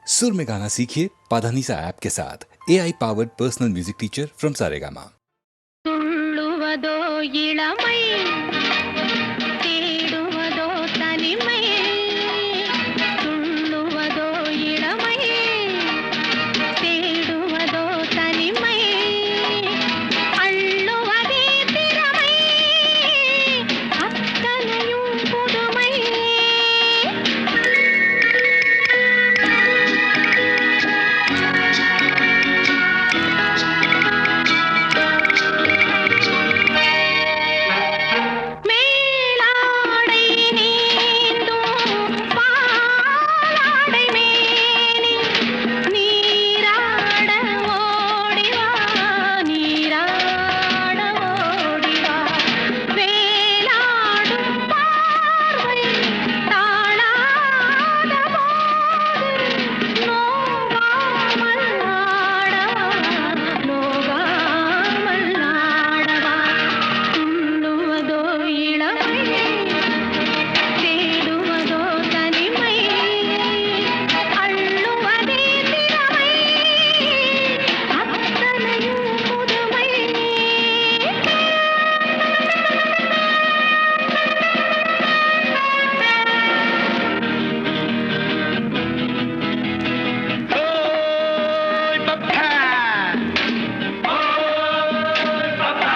सुर में गाना सीखिए पाधानीसा ऐप के साथ AI powered personal music teacher from Saregama. துள்ளுவதோ இளமை தேடுவதோ தனிமை துள்ளுவதோ இளமை தேடுவதோ தனிமை அள்ளுவதே திறமை அத்தனையும் புதுமை மேலாடை நீந்தும் பாலாடை மேனி நீராட ஓடிவா நீராட ஓடிவா வேலாடும் பார்வை தாழாத போது நோகாமல் ஆடவா நோகாமல் ஆடவா துள்ளுவதோ இளமை தேடுவதோ தனிமை அள்ளுவதே திறமை அத்தனையும் புதுமை Oi, papai! Oi, papai!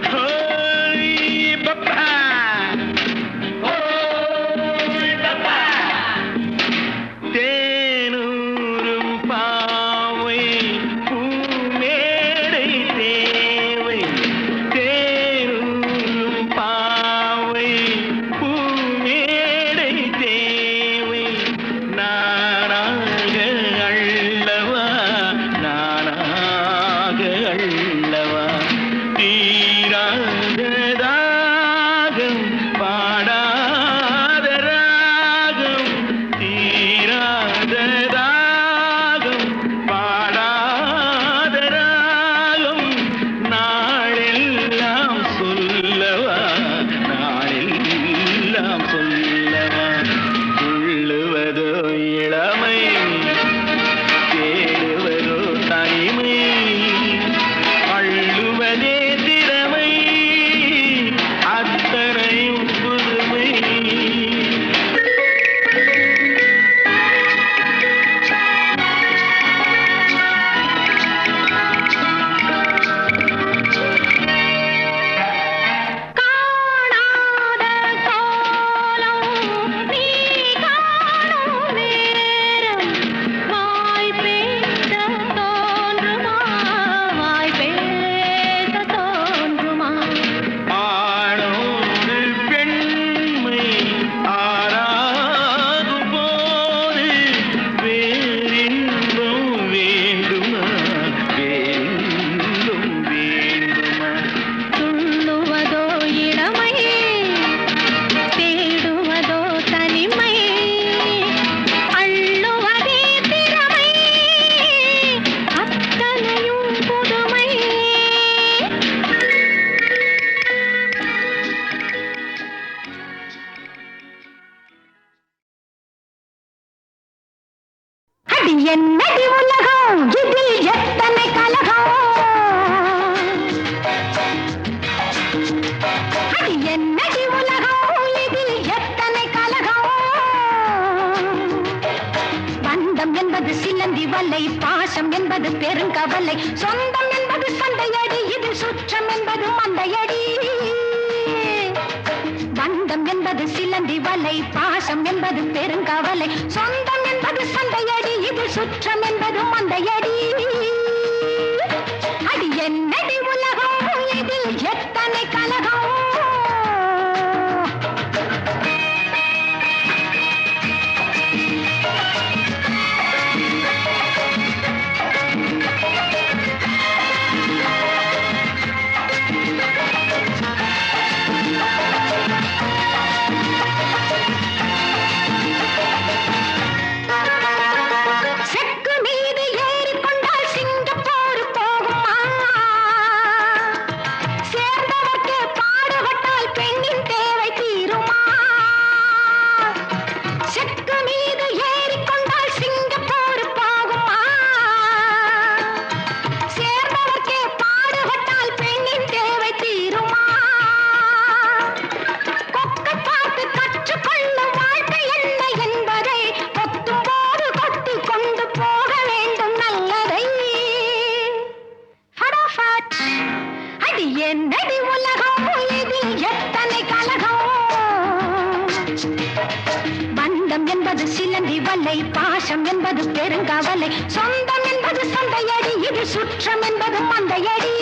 Oi, papai! Oi, papai! தேனூரும் பாவை பூமேடை தேவை தேனூரும் பாவை பூமேடை தேவை நானாக அள்ளவா நானாக அள்ளவா தீராத ராகம் பாடாத ராகம் தீராத ராகம் பாடாத ராகம் நாளெல்லாம் சொல்லவா நாளெல்லாம் சொல்லவா துள்ளுவதோ இளமை தேடுவதோ தனிமை அள்ளுவதே திறமை அத்தனையும் புதுமை காணாத கோலம் நீ காணும் நேரம் வாய் பேச தோன்றுமா வாய் பேச தோன்றுமா ஆணோடு பெண்மை ஆறாகும் போது வேறின்பம் வேண்டுமா வேறின்பம் வேண்டுமா துள்ளுவதோ இளமை தேடுவதோ தனிமை அள்ளுவதே திறமை அத்தனையும் புதுமை அடி என்னடி உலகம் இதில் எத்தனை கலகம் அடி என்னடி உலகம் இதில் எத்தனை கலகம் பந்தம் என்பது சிலந்தி வலை பாசம் என்பது பெருங்கவலை சொந்தம் என்பது சண்டையடி இது சுற்றம் என்பது மந்தையடி பந்தம் என்பது சிலந்தி வலை பாசம் என்பது பெருங்கவலை சொந்தம் என்பது சண்டையடி இது சுற்றம் என்பது மந்தையடி அடி என்னடி உலகம் இதில் எத்தனை கலகம் செக்கு மீது ஏறி வல்லை பாசம் என்பது பெருங்கவலை சொந்தம் என்பது சந்தையடி இது சுற்றம் என்பது மந்தையடி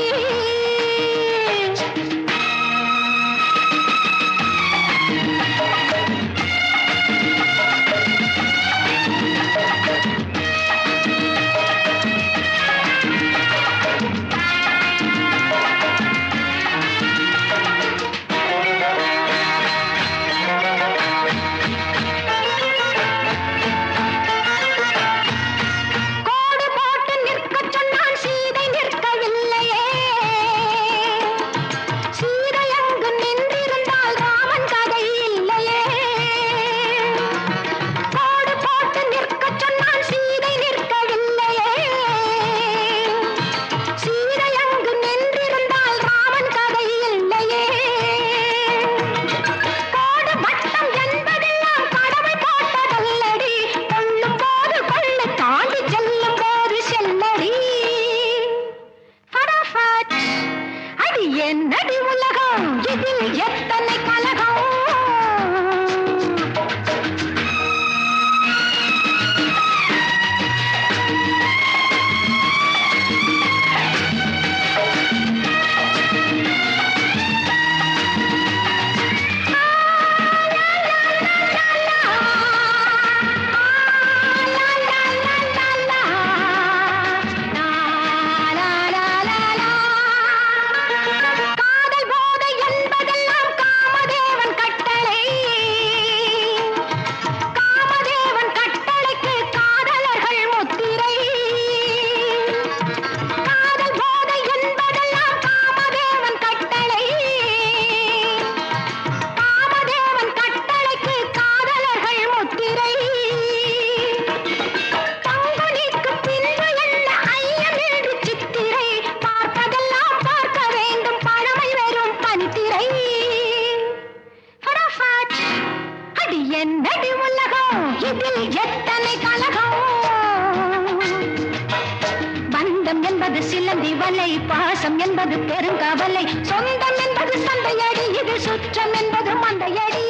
பாசம் என்பது பெருங்கவலை சொந்தம் என்பது சந்தையடி இது சுற்றம் என்பது மந்தையடி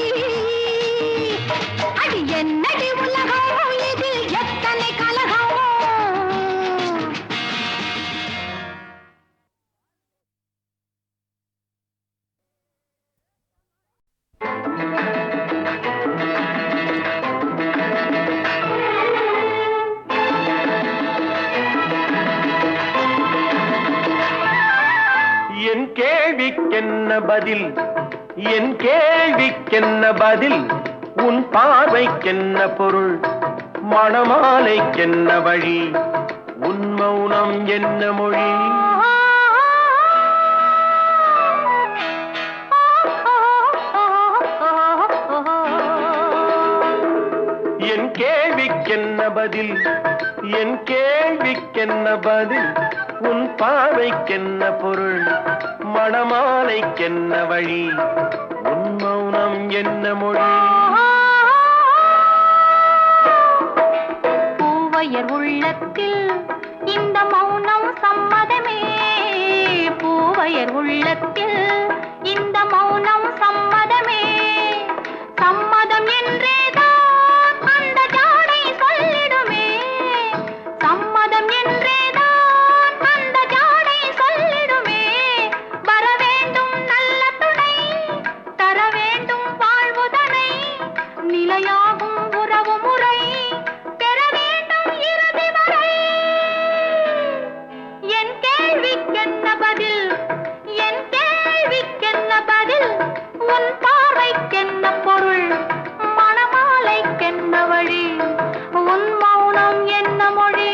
அடி என்னடி உலகம் இதில் எத்தனை கலகம் கேள்விக்கென்ன பதில் என் கேள்விக்கென்ன பதில் உன் பார்வைக்கென்ன பொருள் மணமாலைக்கென்ன வழி உன் மௌனம் என்ன மொழி என் கேள்விக்கென்ன பதில் என் கேள்விக்கென்ன பதில் உன் பார்வைக்கென்ன பொருள் மணமாலைக்கென்ன வழி உன் மௌனம் என்ன மொழி பூவையர் உள்ளத்தில் இந்த மௌனம் சம்மதமே பூவையர் உள்ளத்தில் இந்த மௌனம் சம்மதமே சம்மதம் என்றேதான் அந்த ஜாடை சொல்லிடுமே சம்மதம் என்றேதான் அந்த ஜாடை சொல்லிடுமே வர வேண்டும் நல்ல துணை தர வேண்டும் வாழ்வுதனை நிலையாகும் உறவு முறை பெற வேண்டும் இறுதி வரை என் கேள்விக்கென்ன பதில் என் கேள்விக்கென்ன பதில் உன் பார்வைக்கென்ன பொருள் மணமாலைக்கென்ன வழி உன் மௌனம் என்ன மொழி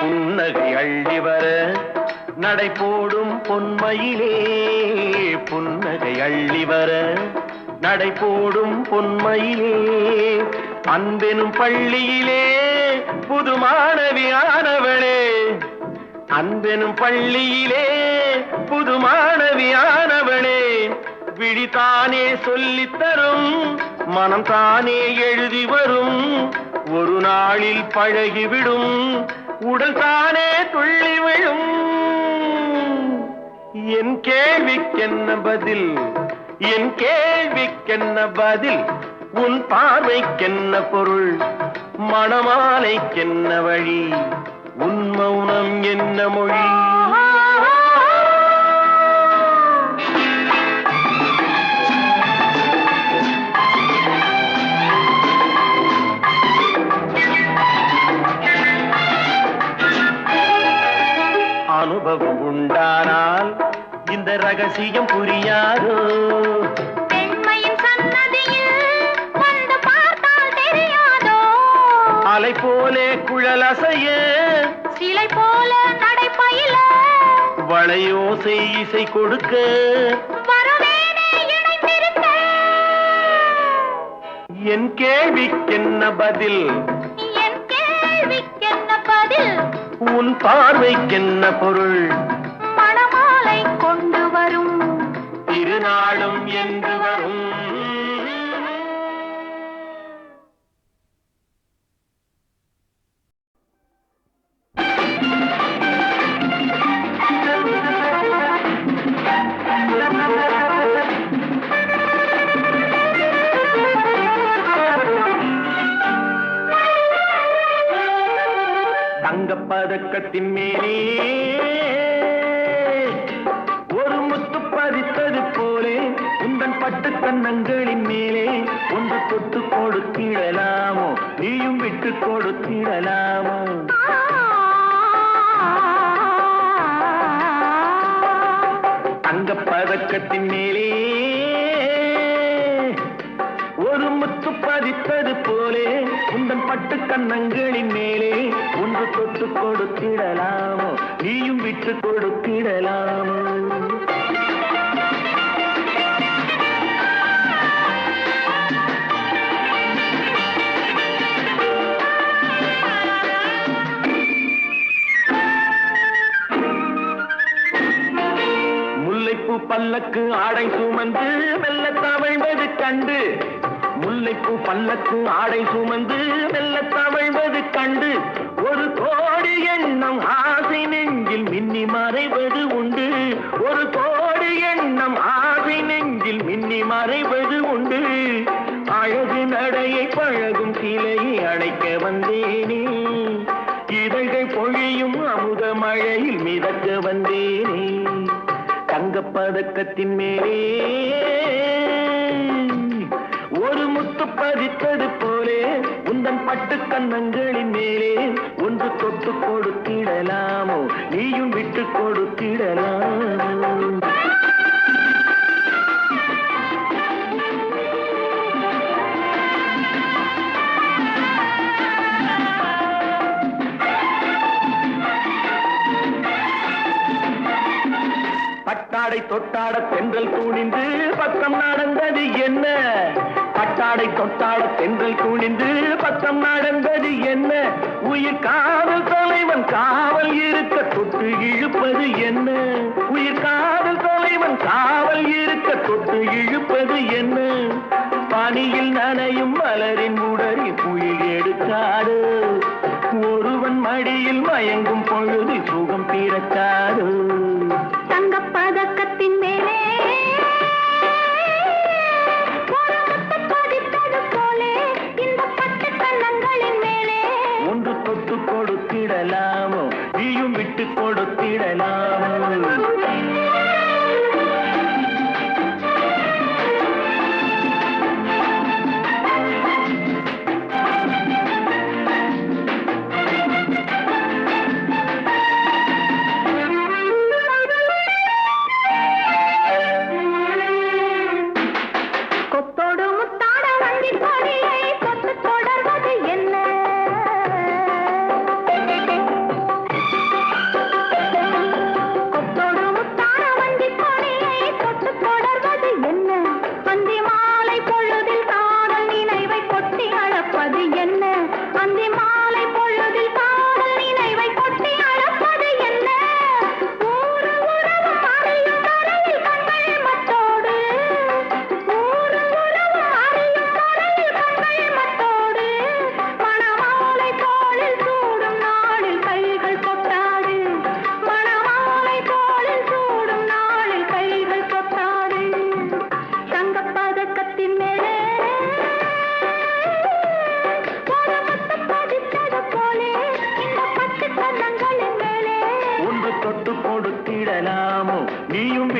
புன்னகை அள்ளி வர நடை போடும் பொன்மையிலே புன்னகை அள்ளி வர நடை போடும் பொன்மையிலே அன்பெனும் பள்ளியிலே புது மாணவியானவளே அன்பெனும் பள்ளியிலே விழிதானே சொல்லித் தரும், மனம் தானே எழுதி வரும், ஒரு நாளில் பழகிவிடும், உடல் தானே துள்ளி விழும். என் கேள்விக்கென்ன பதில், என் கேள்விக்கென்ன பதில், உன் பார்வைக்கென்ன பொருள், மணமாலைக்கென்ன வழி, உன் மௌனம் என்ன மொழி? அனுபவம் உண்டானால் இந்த ரகசியம் புரியாதோ? பெண்மையின் சன்னதியில் வந்து பார்த்தால் தெரியாதோ? அலை போலே குழல் அசைய, சிலை போல நடைபயில, வளையோசை இசை கொடுக்க, வருவேனே இணைந்திருக்க. என் கேள்விக்கென்ன பதில், என் கேள்விக்கென்ன பதில், உன் பார்வைக்கென்ன பொருள், மணமாலை கொண்டு வரும் திருநாளும் என்று வரும். தங்கப்பதக்கத்தின் மேலே ஒரு முத்து பதித்தது போலே, உந்தன் பட்டு கன்னங்களின் மேலே ஒன்று தொட்டு கொடுத்திடலாமோ, நீயும் விட்டு கொடுத்திடலாமோ? தங்கப்பதக்கத்தின் மேலே ஒரு முத்து பதித்தது போலே, உந்தன் பட்டு கன்னங்களின் மேலே ஒன்று தொட்டு கொடுத்திடலாமோ, நீயும் விட்டு கொடுத்திடலாமோ? முல்லைப்பூ பல்லக்கு ஆடை சுமந்து மெல்ல தவழ்வது கண்டு, முல்லைப்பூ பல்லக்கு ஆடை சுமந்து மெல்ல தவழ்வது கண்டு, ஒரு கோடி எண்ணம் ஆசை நெஞ்சில் மின்னி மறைவது உண்டு, ஒரு கோடி எண்ணம் ஆசை நெஞ்சில் மின்னி மறைவது உண்டு. அழகு நடையை பழகும் சிலையை அழைக்க வந்தேனே, இதழ்கள் பொழியும் அமுத மழையில் மிதக்க வந்தேனே. தங்கப்பதக்கத்தின் மேலே ஒரு முத்து பதித்தது போலே, உந்தன் பட்டு கன்னங்களின் மேலே ஒன்று தொட்டு கொடுத்திடலாமோ, நீயும் விட்டு கொடுத்திடலாமோ? பட்டாடை தொட்டாட தென்றல் துணிந்து பக்கம் நடந்தது என்ன, பட்டாடை தொட்டாட தென்றல் துணிந்து பக்கம் நடந்தது என்ன, உயிர் காதல் தலைவன் காவல் இருக்க தொட்டு இழுப்பது என்ன, உயிர் காதல் தலைவன் காவல் இருக்க தொட்டு இழுப்பது என்ன, பனியில் நனையும் மலரின் உடலில் புயல் எடுக்காது, ஒருவன் மடியில் மயங்கும் பொழுது சுகம் பிறக்காது. தங்கப்பதக்கத்தின் மேலே ஒரு முத்து பதித்தது போலே, இந்த பட்டு கன்னங்களின் மேலே ஒன்று தொட்டு கொடுத்திடலாமோ, நீயும் விட்டு கொடுத்திடலாமோ?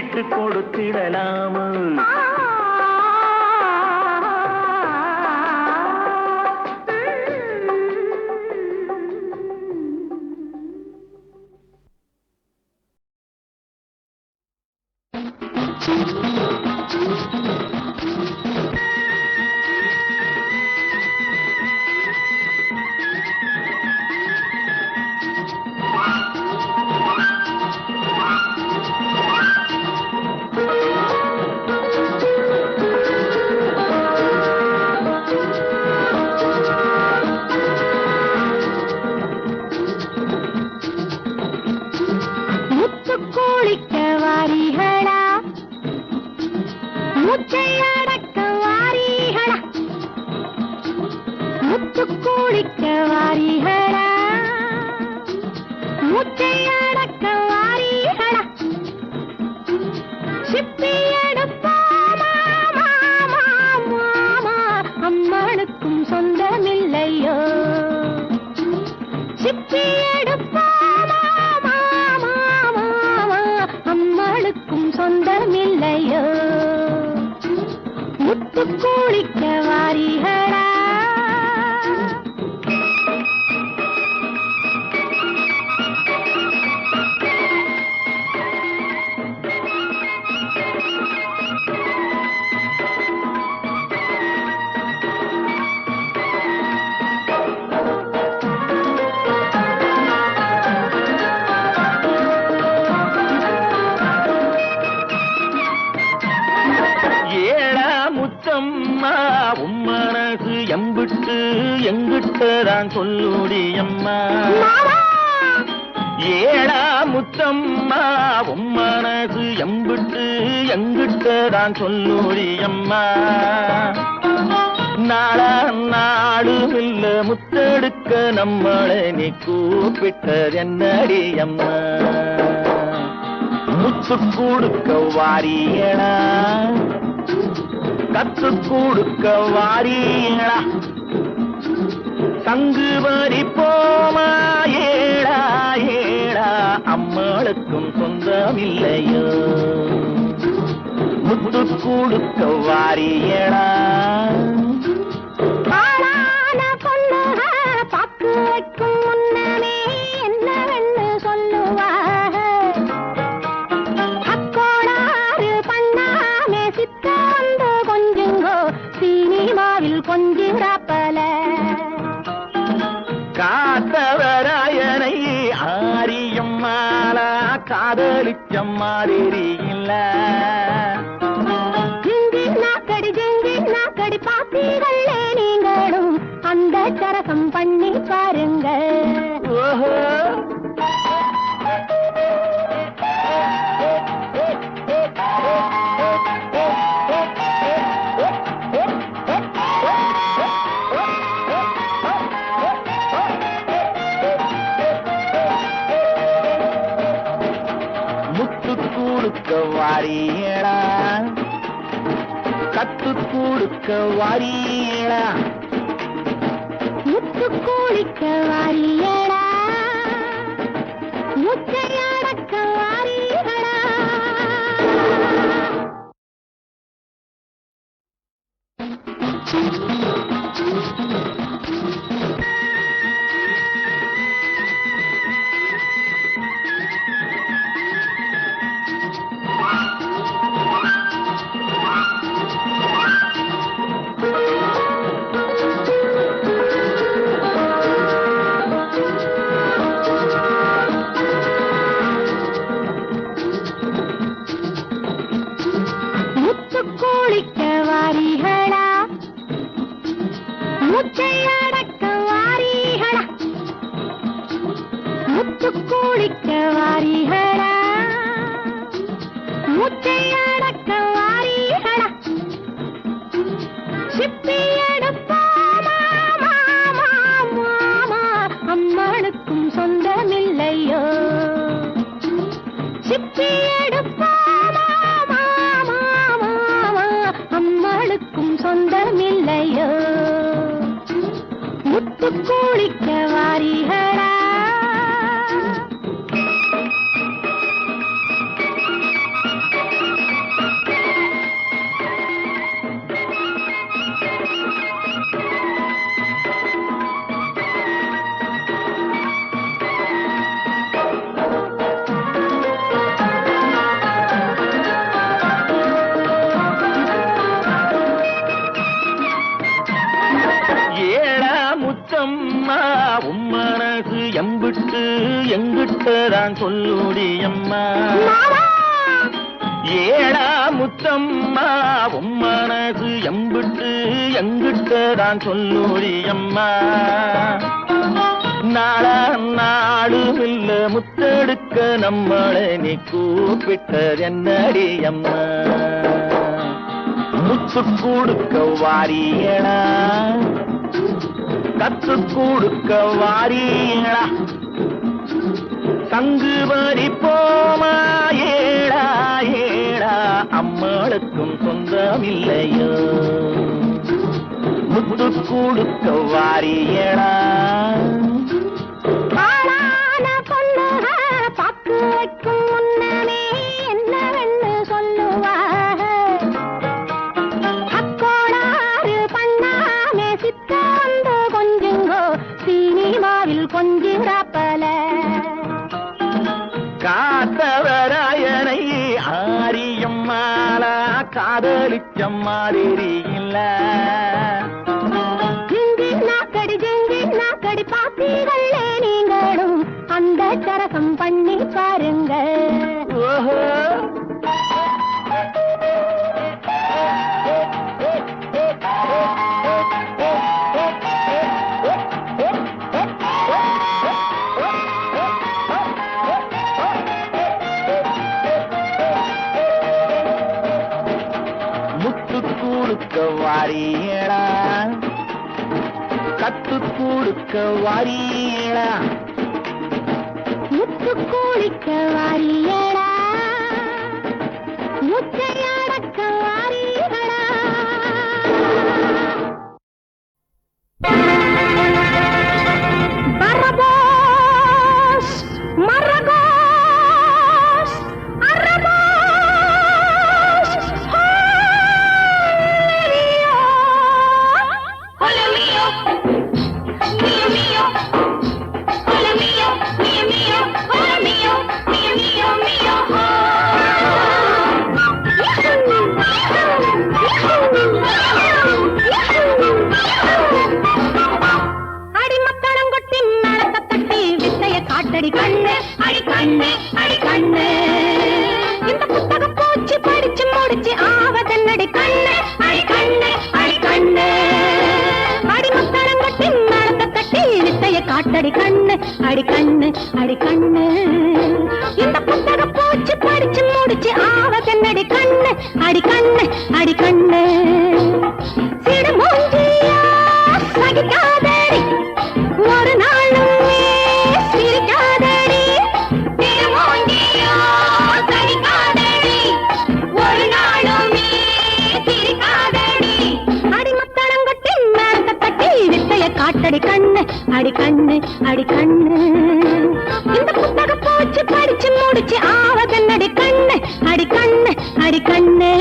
விட்டு கொடுத்திடலாமா? முத்துக்குளிக்க வாரிகளா, மூச்சை அடக்க வாரிகளா, முத்துக்குளிக்க வாரிகளா, மூச்சை அடக்க வாரிகளா, சிப்பி எடுப்போமா மாமா மாமா, அம்மனுக்கும் சொந்தமில்லையோ, சிப்பி எடுப்போமா மாமா மாமா, அம்மனுக்கும் சொந்தமில்லையோ, முத்துக்குளிக்க வாரிகளா. முத்தம்மா உம்மனசு எம்பிட்டு எங்கிட்டதான் சொல்லுடி அம்மா. ஏடா முத்தம்மா உம்மனசு எம்பிட்டு எங்கிட்டதான் சொல்லுடி அம்மா. நாளா நாடும் இல்ல முத்தெடுக்க நம்மளை நீ கூப்பிட்டது என்னடி அம்மா. முத்து கொடுக்க வாரியடா, கத்து கொடுக்க வாரியடா, சங்கு வரி போமா ஏடா ஏடா, அம்மாளுக்கும் சொந்தமில்லையோ, முத்து கொடுக்க வாரியடா. பாக்கு வைக்கும் முன்னமே என்னவென்று சொல்லுவாக, அக்கோடாறு பண்ணாமே சித்த வந்து கொஞ்சுங்கோ, சினிமாவில் கொஞ்சிராப்பல காத்தவராயனை ஆரியம் மாலா காதலிச்ச மாதிரி இல்ல. ஜிங்கி நாக்கடி பாத்தீங்களே நீங்களும், அந்த சரகம் பண்ணி பாருங்க. ஓஹோ முத்து கொடுக்க வாரியடா, கத்து கொடுக்க வாரியடா, முத்துக்குளிக்க வாரியடா, முச்சை அடக்க வாரிகளா. முத்துக்குளிக்க வாரிகளா, மூச்சை அடக்க வாரிகளா, முத்துக்குளிக்க வாரிகளா, மூச்சை அடக்க வாரிகளா, சிப்பி எடுப்போமா மாமா மாமா, அம்மனுக்கும் சொந்தமில்லையோ, சிப்பி எடுப்போமா மாமா மாமா, அம்மனுக்கும் சொந்தமில்லையோ, முத்துக்குளிக்க வாரிகளா. தான் சொல்லுடி அம்மா ஏடா முத்தம்மா உன் மனசு எம்பிட்டு எங்கிட்ட தான் சொல்லுடி அம்மா நாளா நாடு இல்ல முத்தெடுக்க நம்மளை நீ கூப்பிட்டது என்னடி அம்மா முத்து கொடுக்க வாரியடா கத்து கொடுக்க வாரியடா தங்கு பறி போமா ஏடா ஏடா அம்மாளுக்கும் சொந்தமில்லையோ முத்து கொடுக்க வாரியடா பாக்கு வைக்கும் முன்னமே என்னவென்று சொல்லுவா அக்கோடாறு பண்ணாமே சித்த வந்து கொஞ்சுங்கோ சினிமாவில் கொஞ்சிராப்பல காத்தவராயனை ஆரியம்மாளா காதலிச்ச மாதிரி இல்ல ஜிங்கி நாக்கடி பாத்தீங்களே நீங்களும் அந்த சரசம் பண்ணி பாருங்க ஓஹோ கொடுக்க வாரியடா கத்து கொடுக்க வாரியடா முத்து கூலிக்க வாரியடா முச்சையடக்க வாரியடா பரபோஸ் மரகோஸ் அரபோஸ் hola mio mio mio hola mio mio mio hola mio mio mio mio அடி மத்தளம் கொட்டி நடத்த தட்டி வித்தைய காட்டடி கண்ணு அடி கண்ணு அடி கண்ணு இந்த புத்தகம் போச்சு படிச்சு முடிச்சு ஆவதன்னடி கண்ணு அடி கண்ணு அடி கண்ணு அடி மத்தளம் கொட்டி நடத்த தட்டி வித்தைய காட்டடி கண்ணு அடி கண்ணு அடி கண்ணு இந்த புத்தகம் போச்சு படிச்சு முடிச்சு ஆவதன்னடி கண்ணு அடி கண்ணு அடி கண்ணு சிடு மூஞ்சியா சகிக்காதடி ஒரு நாளும் சிரிக்காதடி சிடு மூஞ்சியா சகிக்காதடி ஒரு நாளும் சிரிக்காதடி அடி மத்தளங்கொட்டி மேலத்த தட்டி வித்தைய காட்டடி கண்ணு அடி கண்ணு அடி கண்ணு இந்த புத்தகம் போச்சு படிச்சு முடிச்சு ஆவதன்னடி கண்ணு அடி கண்ணு அடி கண்ணு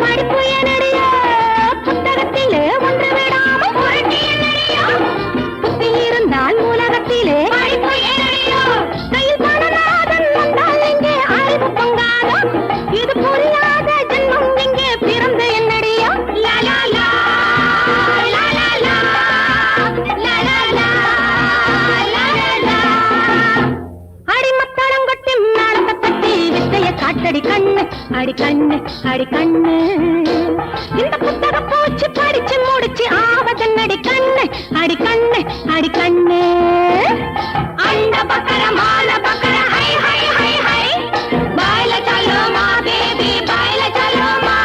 படிப்பு என்னடியா புத்தகத்திலே ஒன்று விடாமல் புரட்டி என்னடியா புத்தி இருந்தால் உலகத்திலே படிப்பு என்னடியா கையில் பணநாதன் வந்தால் இங்கே அறிவு பொங்காதோ இது புரியாத ஜென்மம் இங்கே பிறந்த என்னடியா லலா லா லலா லா லலா லா லலா அடிமத்தளம் கொட்டி மேலத்த தட்டி வித்தைய காட்டடி கண்ணு அடி கண்ணு அடி கண்ணு இந்த புத்தகம் போச்சு படிச்சு முடிச்சு ஆவதன்னடி கண்ணு அடி கண்ணு அடி கண்ணு அந்த பக்கர மால பக்கர ஹை ஹை ஹை ஹை பாயில चलो மா பேபி பாயில चलो மா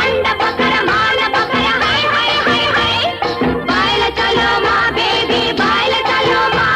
அந்த பக்கர மால பக்கர ஹை ஹை ஹை ஹை பாயில चलो மா பேபி பாயில चलो மா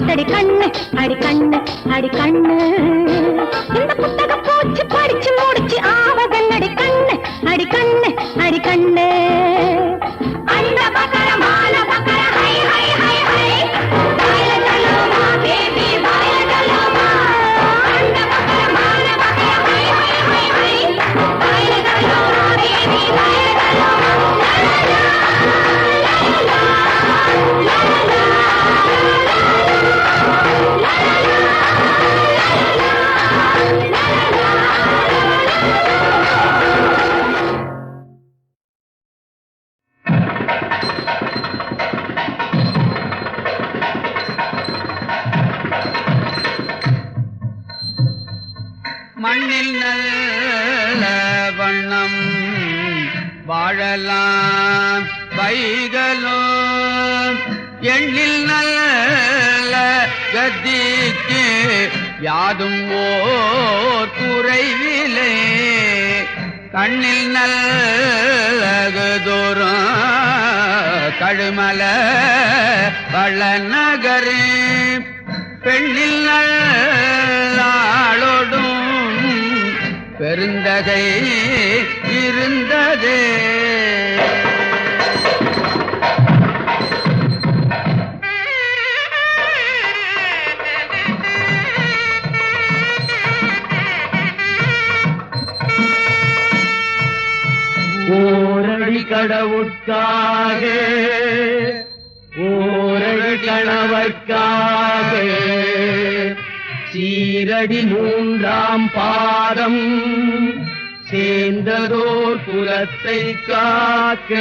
காட்டடி கண்ணு அடி கண்ணு அடி கண்ணு இந்த புத்தக பூச்சி படிச்சு முடிச்சு ஆவதன்னடி கண்ணு அடி கண்ணு அடி கண்ணு அந்த பக்கர மால பக்கர ஹை ஹை ஹை ஹை வாயில தள்ளுமா பேபி வாயில தள்ளுமா அந்த பக்கர மால பக்கர ஹை ஹை ஹை ஹை வாயில தள்ளுமா பேபி வாயில தள்ளுமா மண்ணில் நல்ல வண்ணம் வாழலாம் வைகளோ எண்ணில் நல்ல கதிக்கு யாதும் ஓர் குறைவிலே கண்ணில் நல்லதோறும் கழுமல வளநகரே பெண்ணில் நல்லாளோடும் பெருந்தகை இருந்ததே ஓரடி கடவுட்காக ஓரடி கணவர்க்காக சீரடி மூன்றாம் பாதம் சேர்ந்ததோர் குலத்தை காக்க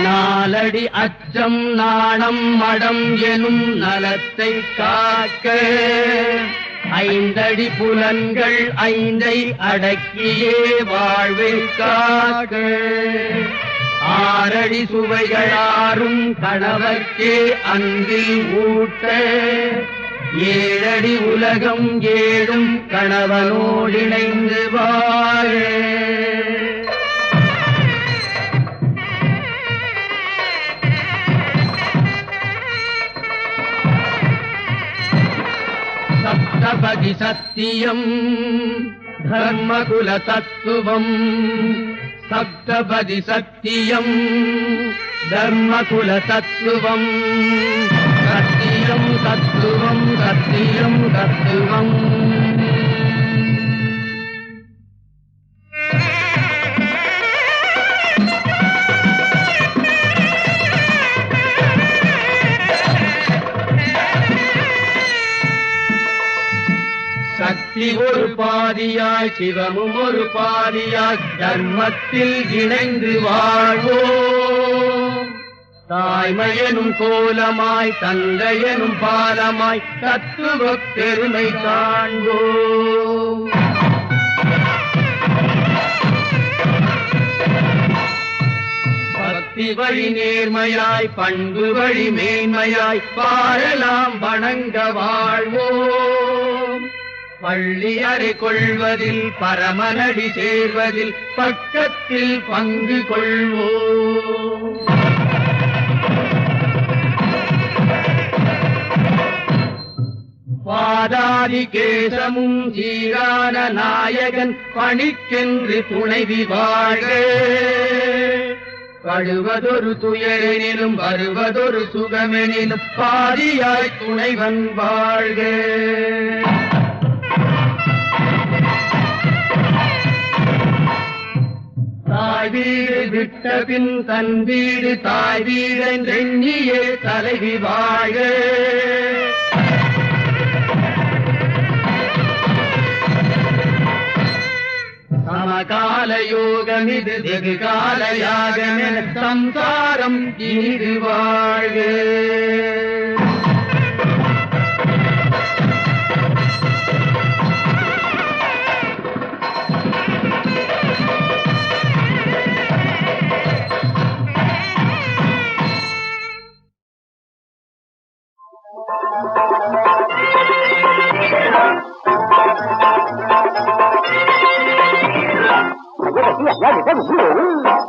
நாலடி அச்சம் நாணம் மடம் எனும் நலத்தை காக்க ஐந்தடி புலன்கள் ஐந்தை அடக்கியே வாழ்வை காக்க ஆறடி சுவைகளாரும் கணவர்க்கே அன்பில் ஊட்ட ஏழடி உலகம் ஏழும் கணவனோடிணைந்து வாழ சப்தபதி சத்தியம் தர்மகுல தத்துவம் சப்தபதி சத்தியம் தர்மகுல தத்துவம் சத்தியம் தத்துவம் சத்தியம் தத்துவம் சக்தி ஒரு பாதியாய் சிவமும் ஒரு பாதியாய் தர்மத்தில் இணைந்து வாழ்வோம் தாய்மையனும் கோலமாய் தந்தையனும் பாலமாய் தத்துவ பெருமை காண்போம் பக்தி வழி நேர்மையாய் பண்பு வழி மேன்மையாய் பாரலாம் வணங்க வாழ்வோம் பள்ளி அறை கொள்வதில் பரமனடி சேர்வதில் பக்கத்தில் பங்கு கொள்வோம் பாதாதி கேசமும் சீரான நாயகன் பணிக்கென்று துணைவி வாழ்க படுவதொரு துயரெனிலும் வருவதொரு சுகமெனிலும் பாதியாய் துணைவன் வாழ்க தாய் வீடு விட்ட பின் தன் வீடு தாய் வீடென்றெண்ணியே தலைவி வாழ சமகால யோகமிது வெகு கால யாகமென சம்சாரம் இனிது வாழ்க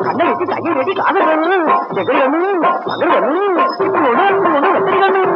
கண்ணடி கட்டி கையை கட்டி காதல் வேணும் செகல் வேணும் மகள் வேணும் ஒன்று வெற்றி வேணும்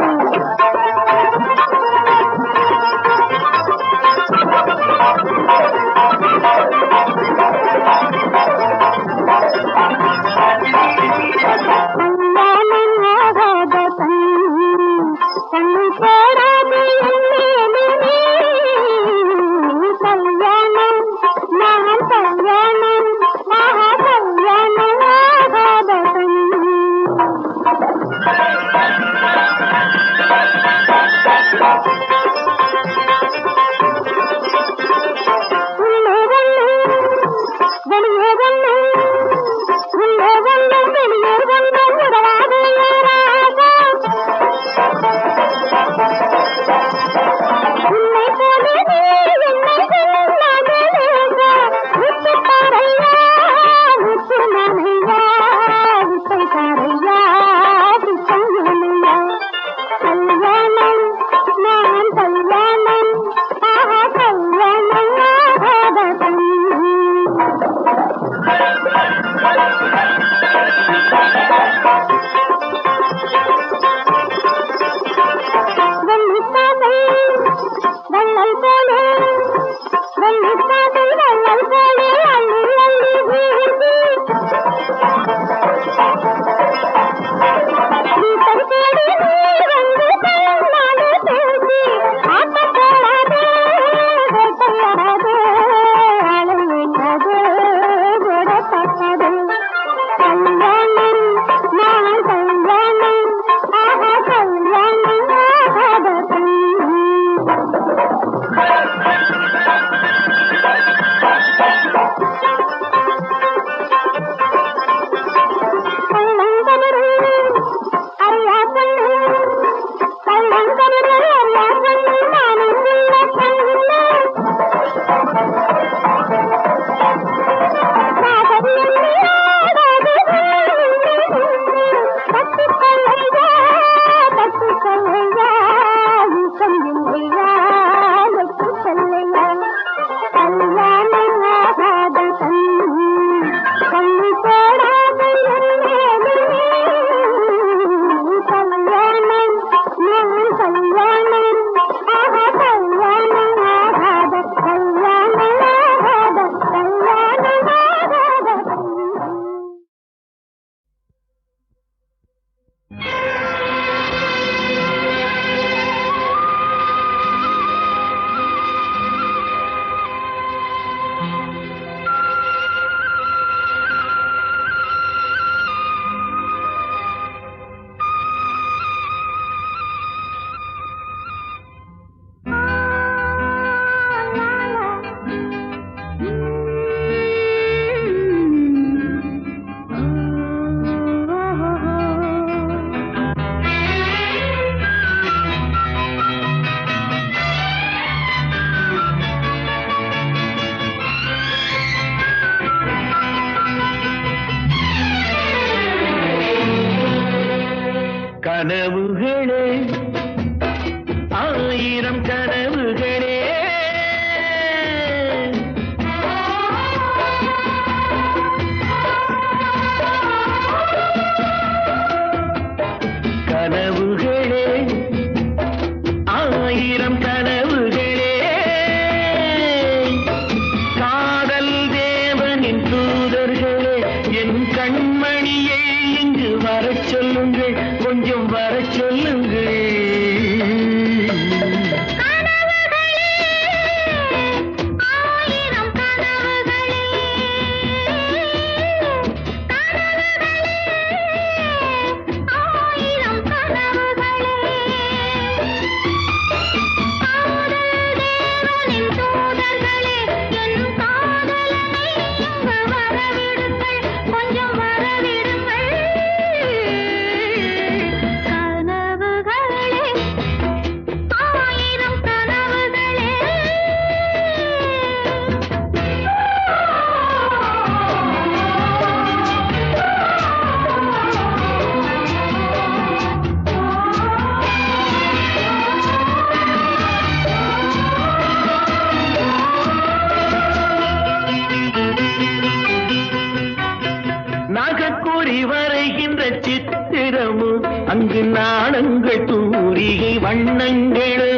இங்கு நாணங்கள் தூரிகை வண்ணங்களோ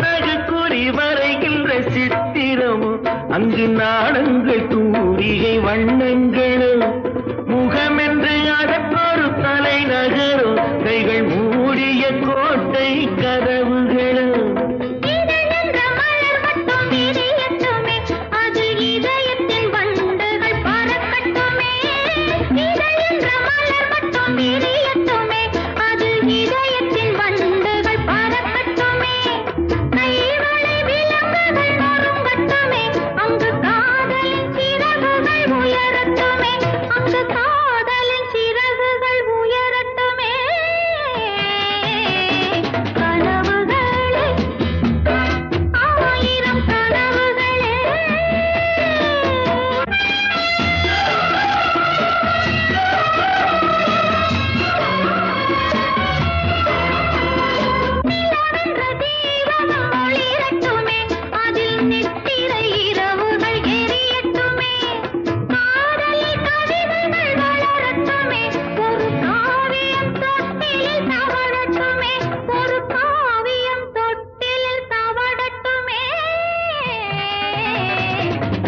நகுக்குறி வரைகின்ற சித்திரமோ அங்கு நாணங்கள் தூரிகை வண்ணங்களோ முகமென்று அதற்கொரு தலைநகரோ கைகள் மூடிய கோட்டை கதவுகளோ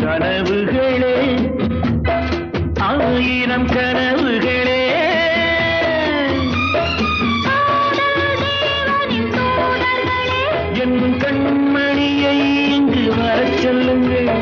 கனவுகளே ஆயிரம் கனவுகளே என் கண்மணியை இங்கு வரச் சொல்லுங்கள்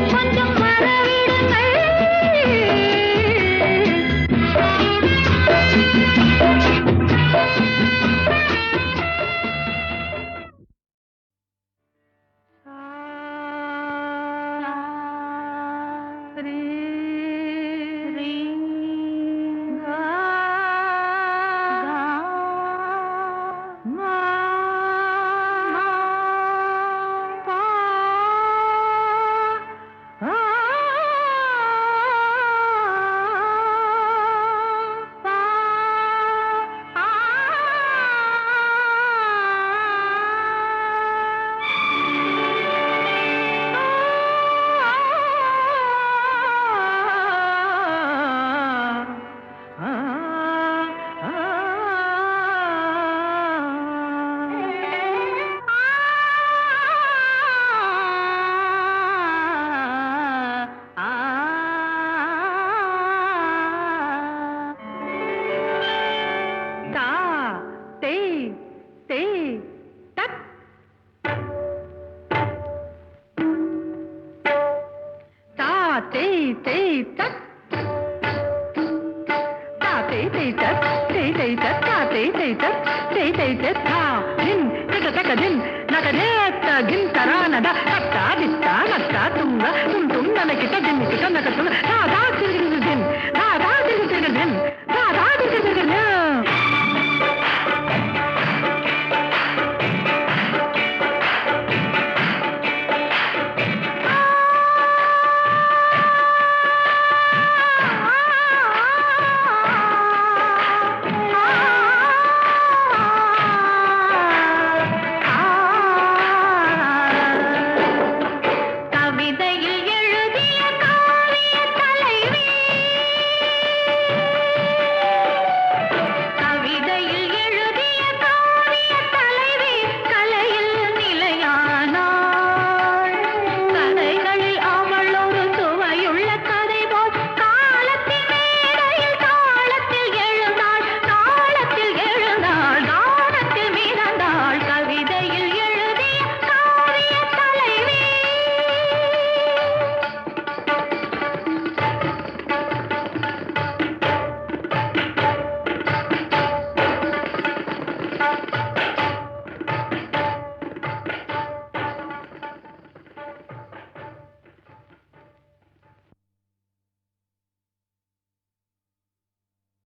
gintarana da tatta ditta natta tunga tum tum nana kita din kita naka